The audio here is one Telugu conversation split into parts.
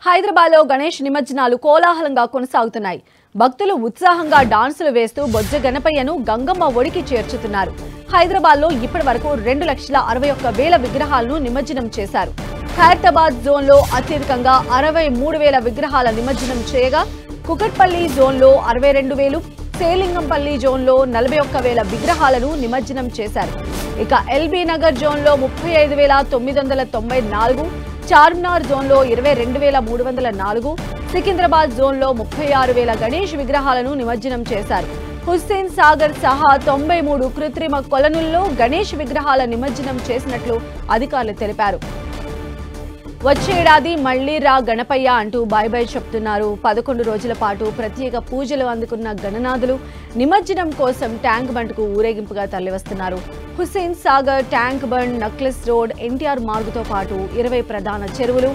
హైదరాబాద్ లో గణేష్ నిమజ్జనాలు కోలాహలంగా కొనసాగుతున్నాయి. భక్తులు ఉత్సాహంగా డాన్సులు వేస్తూ బొజ్జ గణపయ్యను గంగమ్మ ఒడికి చేర్చుతున్నారు. హైదరాబాద్ లో ఇప్పటివరకు 2,61,000 విగ్రహాలను నిమజ్జనం చేశారు. ఖైరతాబాద్ జోన్ లో అత్యధికంగా 63,000 విగ్రహాల నిమజ్జనం చేయగా కుకట్పల్లి జోన్ లో 62,000, సేలింగంపల్లి జోన్ లో 41,000 విగ్రహాలను నిమజ్జనం చేశారు. ఇక ఎల్బీ నగర్ జోన్ లో 35,994, చార్మినార్ జోన్ లో 22,304, సికింద్రాబాద్ జోన్ లో 36,000 గణేష్ విగ్రహాలను నిమజ్జనం చేశారు. హుస్సేన్ సాగర్ సహా 93 కృత్రిమ కొలనుల్లో గణేష్ విగ్రహాల నిమజ్జనం చేసినట్లు అధికారులు తెలిపారు. వచ్చేడాది మళ్లీ రా గణపయ్య అంటూ బై చెప్తున్నారు. 11 రోజుల పాటు ప్రత్యేక పూజలు అందుకున్న గణనాథులు నిమజ్జనం కోసం ట్యాంక్ బండ్కు ఊరేగింపుగా తరలివస్తున్నారు. హుస్సేన్ సాగర్, ట్యాంక్ బండ్, నక్లెస్ రోడ్, ఎన్టీఆర్ మార్గుతో పాటు 20 ప్రధాన చెరువులు,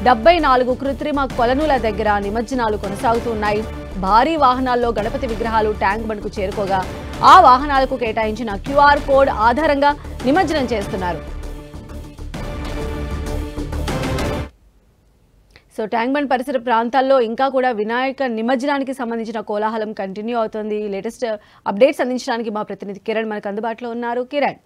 74 కృత్రిమ కొలనుల దగ్గర నిమజ్జనాలు కొనసాగుతున్నాయి. భారీ వాహనాల్లో గణపతి విగ్రహాలు ట్యాంక్ బండ్కు చేరుకోగా ఆ వాహనాలకు కేటాయించిన QR కోడ్ ఆధారంగా నిమజ్జనం చేస్తున్నారు. సో ట్యాంక్ బండ్ పరిసర ప్రాంతాల్లో ఇంకా కూడా వినాయక నిమజ్జనానికి సంబంధించిన కోలాహలం కంటిన్యూ అవుతుంది. లేటెస్ట్ అప్డేట్స్ అందించడానికి మా ప్రతినిధి కిరణ్ మనకు అందుబాటులో ఉన్నారు. కిరణ్,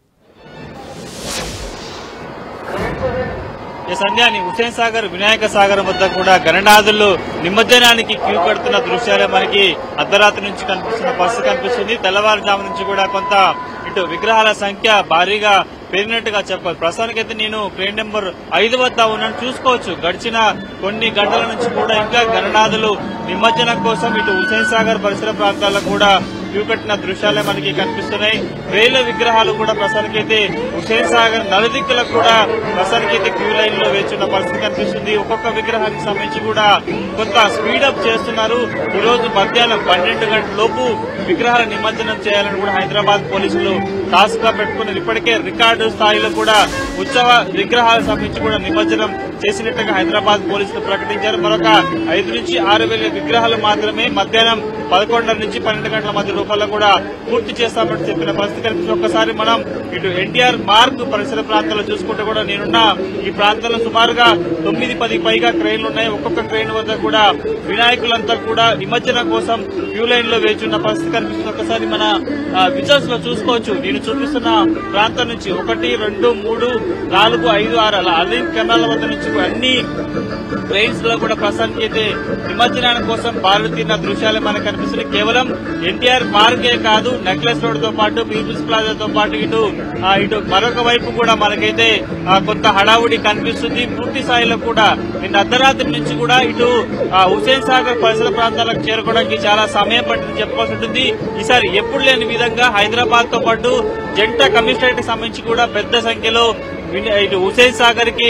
సంధ్యాని హుస్సేన్ సాగర్, వినాయక సాగర్ వద్ద కూడా గణనాథులు నిమజ్జనానికి క్యూ కడుతున్న దృశ్యాలే మనకి అర్ధరాత్రి నుంచి కనిపిస్తున్న పరిస్థితి కనిపిస్తుంది. తెల్లవారుజాము నుంచి కూడా కొంత ఇటు విగ్రహాల సంఖ్య భారీగా పెరిగినట్టుగా చెప్పాలి. ప్రస్తుతానికైతే నేను క్రేన్ నెంబర్ 5 వద్ద ఉన్నాను. చూసుకోవచ్చు, గడిచిన కొన్ని గంటల నుంచి కూడా ఇంకా గణనాథులు నిమజ్జనం కోసం ఇటు హుస్సేన్ సాగర్ పరిసర ప్రాంతాల్లో కూడా క్యూ కట్టిన దృశ్యాలే మనకి కనిపిస్తున్నాయి. వేల విగ్రహాలు కూడా ప్రస్తుతానికైతే హుస్సేన్ సాగర్ నలుదిక్కులకు కూడా ప్రస్తుతానికైతే క్యూ లైన్ లో వేచున్న పరిస్థితి కనిపిస్తుంది. ఒక్కొక్క విగ్రహానికి సంబంధించి కూడా కొంత స్పీడప్ చేస్తున్నారు. ఈ రోజు మధ్యాహ్నం 12 గంటల లోపు విగ్రహాల నిమజ్జనం చేయాలని కూడా హైదరాబాద్ పోలీసులు టాస్క్ గా పెట్టుకున్నారు. ఇప్పటికే రికార్డు స్థాయిలో కూడా ఉత్సవ విగ్రహాలకు సంబంధించి కూడా నిమజ్జనం చేసినట్టుగా హైదరాబాద్ పోలీసులు ప్రకటించారు. మరొక 5 నుంచి 6,000 విగ్రహాలు మాత్రమే మధ్యాహ్నం 11 నుంచి 12 గంటల మధ్య రూపాయల్లో కూడా పూర్తి చేస్తామని చెప్పిన పరిస్థితి కనిపిస్తుంది. ఒక్కసారి మనం ఇటు ఎన్టీఆర్ మార్గ్ పరిసర ప్రాంతాల్లో చూసుకుంటే కూడా నేనున్న ఈ ప్రాంతంలో సుమారుగా 9-10 పైగా క్రెయిన్లు ఉన్నాయి. ఒక్కొక్క క్రెయిన్ వద్ద కూడా వినాయకులంతా కూడా నిమజ్జనం కోసం క్యూ లైన్ లో వేచున్న పరిస్థితి కనిపిస్తుంది. ఒకసారి మన విజువల్స్ లో చూసుకోవచ్చు. నేను చూపిస్తున్న ప్రాంతం నుంచి 1, 2, 3, 4, 5, 6 అలా అలైన్ కెమెరాల వద్ద నుంచి అన్ని ట్రైన్స్ లో కూడా ప్రస్తుతానికి అయితే నిమజ్జనానికి కోసం బారులు తీరిన దృశ్యాలే మనకు కనిపిస్తుంది. కేవలం ఎన్టీఆర్ మార్గే కాదు, నెక్లెస్ రోడ్ తో పాటు పీపుల్స్ ప్లాజాతో పాటు ఇటు మరొక వైపు కూడా మనకైతే కొంత హడావుడి కనిపిస్తుంది. పూర్తి స్థాయిలో కూడా నిన్న అర్ధరాత్రి నుంచి కూడా ఇటు హుస్సేన్ సాగర్ పరిసర ప్రాంతాలకు చేరుకోవడానికి చాలా సమయం పట్టింది చెప్పుకోవాల్సి ఉంటుంది. ఈసారి ఎప్పుడు లేని విధంగా హైదరాబాద్ తో పాటు జంట కమిషనరేట్ కి సంబంధించి కూడా పెద్ద సంఖ్యలో ఇటు హుస్సేన్ సాగర్ కి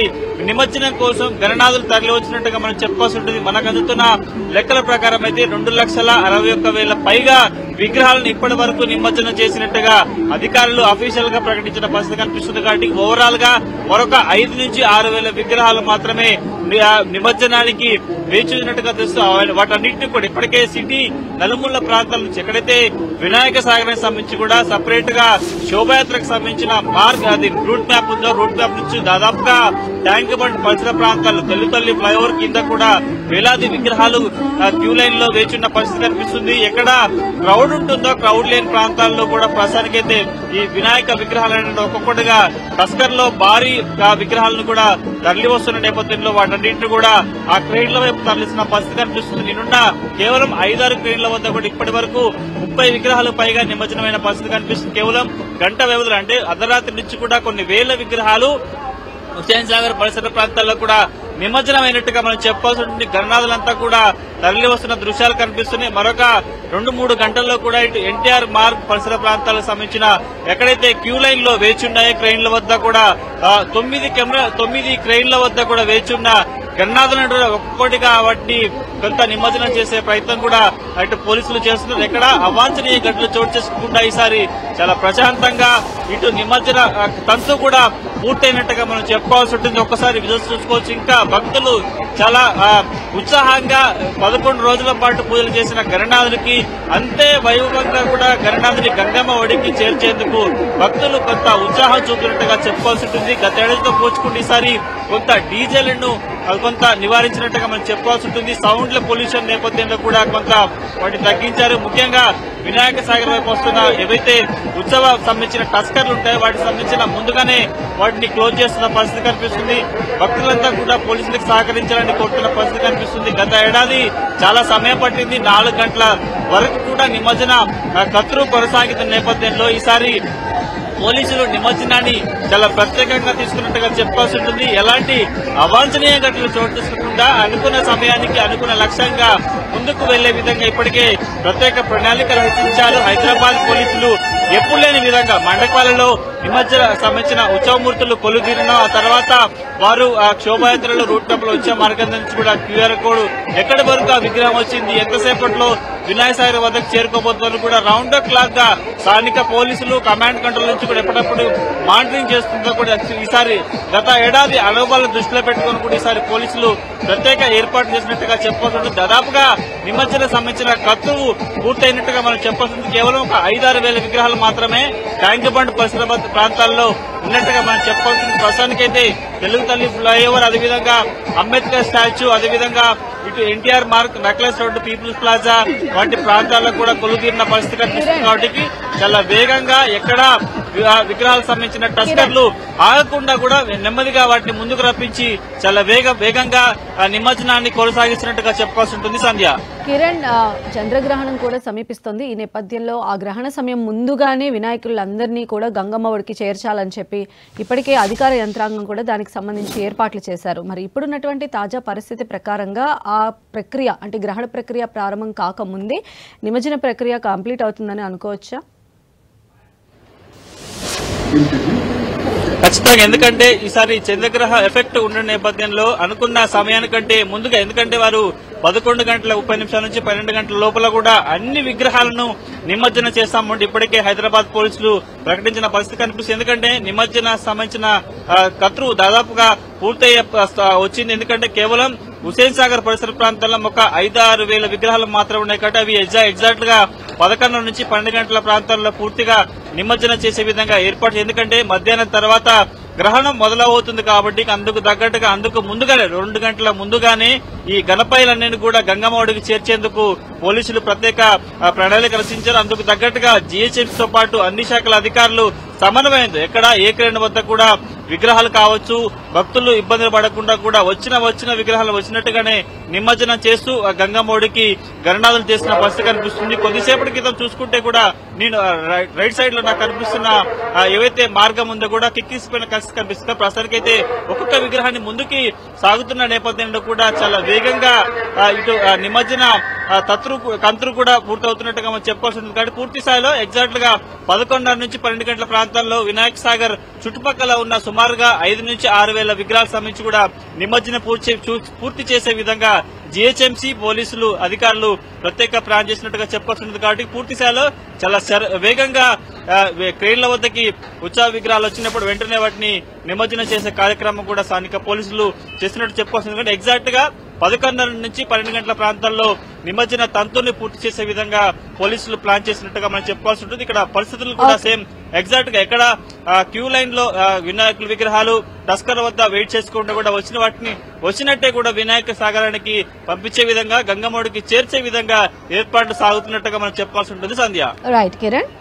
నిమజ్జనం కోసం గణనాథులు తరలి వచ్చినట్టుగా మనం చెప్పుకోవాల్సి ఉంటుంది. మనకు అందుతున్న లెక్కల ప్రకారం అయితే 2,61,000 పైగా విగ్రహాలను ఇప్పటి వరకు నిమజ్జనం చేసినట్టుగా అధికారులు అఫీషియల్ గా ప్రకటించిన పరిస్థితి కనిపిస్తుంది. కాబట్టి ఓవరాల్ గా మరొక 5 నుంచి 6,000 విగ్రహాలు మాత్రమే నిమజ్జనానికి వేచి ఉన్నట్టుగా తెలుస్తుంది. వాటన్నింటినీ కూడా ఇప్పటికే సిటీ నలుమూల ప్రాంతాల నుంచి ఎక్కడైతే వినాయక సాగరానికి సంబంధించి కూడా సపరేట్ గా శోభయాత్రకు సంబంధించిన మార్గ్ అది రూట్ మ్యాప్ ఉందో, రూట్ మ్యాప్ నుంచి దాదాపుగా ట్యాంక్ బండ్ పరిసర ప్రాంతాలు తెల్లుతల్లి ఫ్లైఓవర్ కింద కూడా వేలాది విగ్రహాలు క్యూ లైన్ లో వేచున్న పరిస్థితి కనిపిస్తుంది. ఎక్కడ క్రౌడ్ ఉంటుందో క్రౌడ్ లేని ప్రాంతాల్లో కూడా ప్రస్తుతానికైతే ఈ వినాయక విగ్రహాలను ఒక్కొక్కటిగా టస్కర్ లో భారీ విగ్రహాలను కూడా తరలి వస్తున్న నేపథ్యంలో వాటన్నింటినీ కూడా ఆ క్రెయిన్ల వైపు తరలిస్తున్న పరిస్థితి కనిపిస్తుంది. నిన్న కేవలం 5-6 క్రెయిన్ల వద్ద కూడా ఇప్పటి వరకు 30 విగ్రహాలు పైగా నిమజ్జనమైన పరిస్థితి కనిపిస్తుంది. కేవలం గంట వ్యవధిలో అంటే అర్ధరాత్రి నుంచి కూడా కొన్ని వేల విగ్రహాలు హుస్సేన్ సాగర్ పరిసర ప్రాంతాల్లో కూడా నిమజ్జనమైనట్టుగా మనం చెప్పాల్సి ఉంటుంది. గణనాథులంతా కూడా తరలి వస్తున్న దృశ్యాలు కనిపిస్తున్నాయి. మరొక 2-3 గంటల్లో కూడా ఇటు ఎన్టీఆర్ మార్గ్ పరిసర ప్రాంతాలకు సంబంధించిన ఎక్కడైతే క్యూ లైన్ లో వేచున్నాయో క్రెయిన్ల వద్ద కూడా 9 క్రెయిన్ల వద్ద కూడా వేచున్న గణనాథులను ఒక్కొక్కటిగా వాటిని కొంత నిమజ్జనం చేసే ప్రయత్నం కూడా అటు పోలీసులు చేస్తున్నారు. ఎక్కడ అవాంఛనీయ ఘటనలు చోటు చేసుకోకుండా ఈసారి చాలా ప్రశాంతంగా ఇటు నిమజ్జన తంతు కూడా పూర్తయినట్టుగా మనం చెప్పుకోవాల్సి ఉంటుంది. ఒక్కసారి విజువల్స్ చూసుకోవచ్చు. ఇంకా భక్తులు చాలా ఉత్సాహంగా 11 రోజుల పాటు పూజలు చేసిన గణనాథునికి అంతే వైభవంగా కూడా గణనాథుని గంగమ్మ ఒడికి చేర్చేందుకు భక్తులు కొంత ఉత్సాహం చూపినట్టుగా చెప్పుకోవాల్సి ఉంటుంది. గత ఏడాదితో పోల్చుకుంటే ఈసారి కొంత డీజేలను కొంత నివారించినట్టుగా మనం చెప్పుకోవాల్సి ఉంటుంది. సౌండ్ల పొల్యూషన్ నేపథ్యంలో కూడా కొంత వాటిని తగ్గించారు. ముఖ్యంగా వినాయక సాగర్ వైపు వస్తున్న ఏవైతే ఉత్సవ సంబంధించిన టస్కర్లు ఉంటాయో వాటికి సంబంధించిన ముందుగానే వాటిని క్లోజ్ చేస్తున్న పరిస్థితి కనిపిస్తుంది. భక్తులంతా కూడా పోలీసులకు సహకరించాలని కోరుతున్న పరిస్థితి కనిపిస్తుంది. గత ఏడాది చాలా సమయం పట్టింది. 4 గంటల వరకు కూడా నిమజ్జన కత్తురు కొనసాగుతున్న నేపథ్యంలో ఈసారి పోలీసులు నిమజ్జనాన్ని చాలా ప్రత్యేకంగా తీసుకున్నట్టుగా చెప్పుకోవాల్సి ఉంటుంది. ఎలాంటి అవాంఛనీయ ఘటనలు చోటు చేసుకోకుండా అనుకున్న సమయానికి అనుకున్న లక్ష్యంగా ముందుకు వెళ్లే విధంగా ఇప్పటికే ప్రత్యేక ప్రణాళికలు రచించారు. హైదరాబాద్ పోలీసులు ఎప్పుడు లేని విధంగా మండపాలలో నిమజ్జన సంబంధించిన ఉత్సవమూర్తులు కొలుదీరిన ఆ తర్వాత వారు ఆ శోభాయాత్రలో రూట్ మ్యాప్ లో వచ్చే మార్గం నుంచి కూడా క్యూఆర్ కోడ్ ఎక్కడి వరకు ఆ విగ్రహం వచ్చింది, ఎంతసేపట్లో వినాయక సాగర్ వద్దకు చేరుకోబోతున్నారు కూడా రౌండ్ ద క్లాక్ గా స్థానిక పోలీసులు కమాండ్ కంట్రోల్ నుంచి కూడా ఎప్పటికప్పుడు మానిటరింగ్ చేస్తుందో కూడా ఈసారి గత ఏడాది అనుభవాలను దృష్టిలో పెట్టుకుని కూడా ఈసారి పోలీసులు ప్రత్యేక ఏర్పాటు చేసినట్టుగా చెప్పాల్సింది. దాదాపుగా నిమజ్జన సంబంధించిన కత్తువు పూర్తయినట్టుగా మనం చెప్పాల్సింది. కేవలం ఒక 5-6 వేల విగ్రహాలు మాత్రమే ట్యాంక్ బండ్ పరిసర ప్రాంతాల్లో ఉన్నట్టుగా మనం చెప్పాల్సింది. ప్రస్తుతానికైతే తెలుగు తల్లి ఫ్లైఓవర్, అదేవిధంగా అంబేద్కర్ స్టాచ్యూ, అదేవిధంగా ఇటు NTR Marg, necklace road, people's plaza వంటి ప్రాంతాల్లో కూడా కొలుదీరిన పరిస్థితి కనిపిస్తుంది. కాబట్టి చాలా వేగంగా ఎక్కడా విగ్రహాలకు సంబంధించిన టస్కర్లు ఆగకుండా కూడా నెమ్మదిగా వాటిని ముందుకు రప్పించి చాలా వేగంగా నిమజ్జనాన్ని కొనసాగిస్తున్నట్టుగా చెప్పుకోవాల్సి ఉంటుంది. సంధ్య, కిరణ్, చంద్రగ్రహణం కూడా సమీపిస్తుంది. ఈ నేపథ్యంలో ఆ గ్రహణ సమయం ముందుగానే వినాయకులందరినీ కూడా గంగమ్మ ఒడికి చేర్చాలని చెప్పి ఇప్పటికే అధికార యంత్రాంగం కూడా దానికి సంబంధించి ఏర్పాట్లు చేశారు. మరి ఇప్పుడున్నటువంటి తాజా పరిస్థితి ప్రకారంగా ఆ ప్రక్రియ అంటే గ్రహణ ప్రక్రియ ప్రారంభం కాకముందే నిమజ్జన ప్రక్రియ కంప్లీట్ అవుతుందని అనుకోవచ్చా? ఖచ్చితంగా. ఎందుకంటే ఈసారి చంద్రగ్రహ ఎఫెక్ట్ ఉన్న నేపథ్యంలో అనుకున్న సమయానికంటే ముందుగా, ఎందుకంటే వారు 11 గంటల 30 నిమిషాల నుంచి 12 గంటల లోపల కూడా అన్ని విగ్రహాలను నిమజ్జన చేస్తామంటే ఇప్పటికే హైదరాబాద్ పోలీసులు ప్రకటించిన పరిస్థితి కనిపిస్తుంది. ఎందుకంటే నిమజ్జన సంబంధించిన కత్తువు దాదాపుగా పూర్తయ్యే వచ్చింది. ఎందుకంటే కేవలం హుసేన్ సాగర్ పరిసర ప్రాంతాల్లో ఒక 5-6 వేల విగ్రహాలు మాత్రమే ఉన్నాయి. కాబట్టి అవి ఎగ్జాక్ట్ గా 11 నుంచి 12 గంటల ప్రాంతాల్లో పూర్తిగా నిమజ్జన చేసే విధంగా ఏర్పాటు. ఎందుకంటే మధ్యాహ్నం తర్వాత గ్రహణం మొదలవుతుంది కాబట్టి అందుకు తగ్గట్టుగా అందుకు ముందుగానే 2 గంటల ముందుగానే ఈ గణపైలన్నీ కూడా గంగమ్మ ఒడికి చేర్చేందుకు పోలీసులు ప్రత్యేక ప్రణాళిక రచించారు. అందుకు తగ్గట్టుగా జీహెచ్ఎంసీతో పాటు అన్ని శాఖల అధికారులు సమన్వయంతో ఎక్కడ ఏకరేణి వద్ద కూడా విగ్రహాలు కావచ్చు, భక్తులు ఇబ్బందులు పడకుండా కూడా వచ్చిన విగ్రహాలు వచ్చినట్టుగానే నిమజ్జనం చేస్తూ గంగమ్మ ఒడికి గణనాథులు చేసిన పరిస్థితి కనిపిస్తుంది. కొద్దిసేపటి క్రితం చూసుకుంటే కూడా నేను రైట్ సైడ్ లో నాకు కనిపిస్తున్న ఏవైతే మార్గం ఉందో కూడా కిక్కిసిపోయిన పరిస్థితి కనిపిస్తుంది. ప్రస్తుతానికైతే ఒక్కొక్క విగ్రహాన్ని ముందుకి సాగుతున్న నేపథ్యంలో కూడా చాలా వేగంగా ఇటు నిమజ్జన కంతురు కూడా పూర్తవుతున్నట్టుగా మనం చెప్పాల్సింది. కాబట్టి పూర్తి స్థాయిలో ఎగ్జాక్ట్ గా 11 నుంచి 12 గంటల ప్రాంతాల్లో వినాయక సాగర్ చుట్టుపక్కల ఉన్న సుమారుగా 5 నుంచి 6 వేల విగ్రహాలకు సంబంధించి కూడా నిమజ్జన పూర్తి చేసే విధంగా జీహెచ్ఎంసీ పోలీసులు అధికారులు ప్రత్యేక ప్లాన్ చేసినట్టుగా చెప్పాల్సింది. కాబట్టి పూర్తి స్థాయిలో చాలా వేగంగా క్రెయిన్ల వద్దకి ఉత్సవ విగ్రహాలు వచ్చినప్పుడు వెంటనే వాటిని నిమజ్జనం చేసే కార్యక్రమం కూడా స్థానిక పోలీసులు చేస్తున్నట్టు చెప్పుకోవాల్సింది. ఎగ్జాక్ట్ గా 11 నుంచి 12 గంటల ప్రాంతాల్లో నిమజ్జన తంతుని పూర్తి చేసే విధంగా పోలీసులు ప్లాన్ చేసినట్టుగా మనం చెప్పుకోవాల్సి ఉంటుంది. ఇక్కడ పరిస్థితులు కూడా సేమ్ ఎగ్జాక్ట్ గా ఎక్కడ క్యూ లైన్ లో వినాయకుల విగ్రహాలు టస్కర్ వద్ద వెయిట్ చేసుకుంటూ కూడా వచ్చిన వాటిని వచ్చినట్టే కూడా వినాయక సాగరానికి పంపించే విధంగా గంగమ్మడికి చేర్చే విధంగా ఏర్పాట్లు సాగుతున్నట్టుగా మనం చెప్పాల్సి ఉంటుంది. సంధ్య, రైట్ కిరణ్.